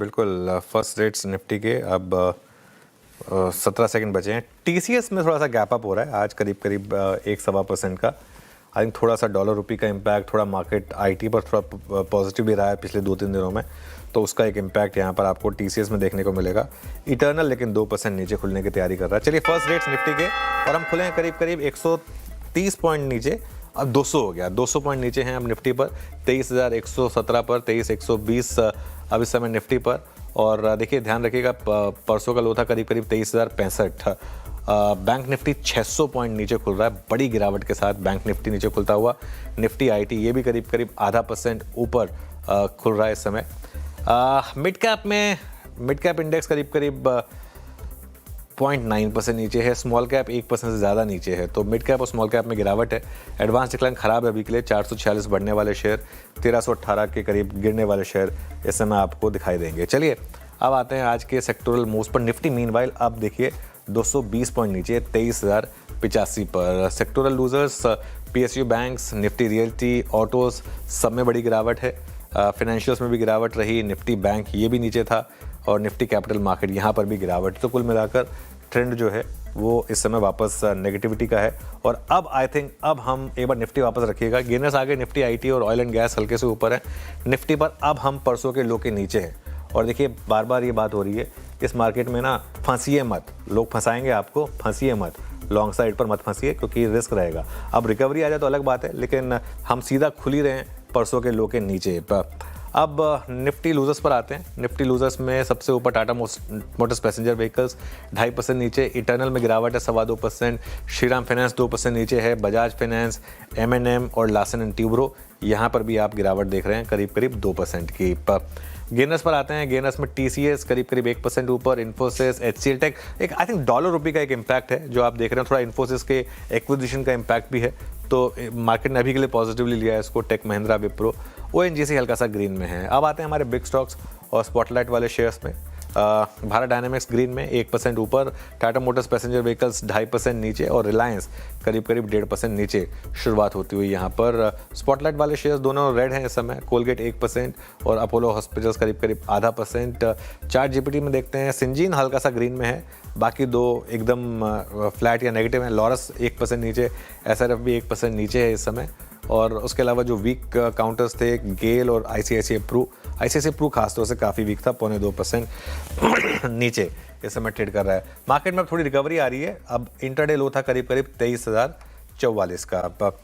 बिल्कुल first rates Nifty के अब 17 सेकंड बचे हैं। टीसीएस में थोड़ा सा गैप अप हो रहा है आज करीब करीब 1-1.25% का। आई थिंक थोड़ा सा डॉलर रुपी का इम्पैक्ट, थोड़ा मार्केट आईटी पर थोड़ा पॉजिटिव भी रहा है पिछले 2-3 दिनों में, तो उसका एक इम्पैक्ट यहाँ पर आपको टीसीएस में देखने को मिलेगा। इटर्नल लेकिन 2% नीचे खुलने की तैयारी कर रहा है। चलिए फर्स्ट रेट्स निफ्टी के, और हम खुले हैं करीब करीब 130 पॉइंट नीचे, अब 200 हो गया, 200 पॉइंट नीचे हैं अब निफ्टी पर, 23,117 पर, 23,120 अब इस समय निफ्टी पर। और देखिए ध्यान रखिएगा परसों का लो था करीब करीब 23,065। बैंक निफ्टी 600 पॉइंट नीचे खुल रहा है, बड़ी गिरावट के साथ बैंक निफ्टी नीचे खुलता हुआ। निफ्टी आईटी ये भी करीब करीब 0.5% ऊपर खुल रहा है इस समय। मिड कैप इंडेक्स करीब करीब 0.9% नीचे है, स्मॉल कैप 1% से ज़्यादा नीचे है, तो मिड कैप और स्मॉल कैप में गिरावट है। एडवांस डिक्लाइन खराब है अभी के लिए, 446 बढ़ने वाले शेयर, 1318 के करीब गिरने वाले शेयर इस समय आपको दिखाई देंगे। चलिए अब आते हैं आज के सेक्टोरल मूव्स पर। निफ्टी मीनवाइल अब देखिए 220 पॉइंट नीचे, 23,085 पर। Sectoral losers PSU banks, Nifty realty, autos, सब में बड़ी गिरावट है। फाइनेंशियल्स में भी गिरावट रही, निफ्टी बैंक ये भी नीचे था, और निफ्टी कैपिटल मार्केट यहाँ पर भी गिरावट। तो कुल मिलाकर ट्रेंड जो है वो इस समय वापस नेगेटिविटी का है। और अब आई थिंक अब हम एक बार निफ्टी वापस रखिएगा। गेनर्स आगे निफ्टी आईटी और ऑयल एंड गैस हल्के से ऊपर है। निफ्टी पर अब हम परसों के लो के नीचे हैं। और देखिए बार बार ये बात हो रही है, इस मार्केट में ना फंसिए मत, लोग फंसाएंगे आपको, फंसिए मत, लॉन्ग साइड पर मत फंसिए क्योंकि रिस्क रहेगा। अब रिकवरी आ जाए तो अलग बात है, लेकिन हम सीधा खुल ही रहे हैं परसों के लो के नीचे। अब निफ्टी लूजर्स पर आते हैं। निफ्टी लूजर्स में सबसे ऊपर टाटा मोटर्स पैसेंजर व्हीकल्स 2.5% नीचे, इटर्नल में गिरावट है 2.25%, श्रीराम फाइनेंस 2% नीचे है, बजाज फाइनेंस, एमएनएम और लार्सन एंड ट्यूब्रो यहाँ पर भी आप गिरावट देख रहे हैं करीब करीब 2% की। गेनर्स पर आते हैं। गेनर्स में टीसीएस करीब करीब 1% ऊपर, इन्फोसिस, एचसीएल टेक, एक आई थिंक डॉलर रुपये का एक इम्पैक्ट है जो आप देख रहे हैं, थोड़ा इन्फोसिस के एक्विजिशन का इम्पैक्ट भी है, तो मार्केट ने अभी के लिए पॉजिटिवली लिया है इसको। टेक महिंद्रा, विप्रो, ओएनजीसी हल्का सा ग्रीन में है। अब आते हैं हमारे बिग स्टॉक्स और स्पॉटलाइट वाले शेयर्स में। भारत डायनामिक्स ग्रीन में 1% ऊपर, टाटा मोटर्स पैसेंजर व्हीकल्स 2.5% नीचे, और रिलायंस करीब करीब 1.5% नीचे शुरुआत होती हुई यहाँ पर। स्पॉटलाइट वाले शेयर्स दोनों रेड हैं इस समय, कोलगेट 1% और अपोलो हॉस्पिटल्स करीब करीब 0.5%। चार्ट जीपीटी में देखते हैं सिंजीन हल्का सा ग्रीन में है, बाकी दो एकदम फ्लैट या नेगेटिव हैं। लॉरस 1% नीचे, एसआरएफ भी 1% नीचे है इस समय। और उसके अलावा जो वीक काउंटर्स थे, गेल और आईसीआईसीआई प्रू खासतौर से काफ़ी वीक था, 0.25% नीचे इस समय ट्रेड कर रहा है। मार्केट में थोड़ी रिकवरी आ रही है। अब इंटरडे लो था करीब करीब 23,044 का। अब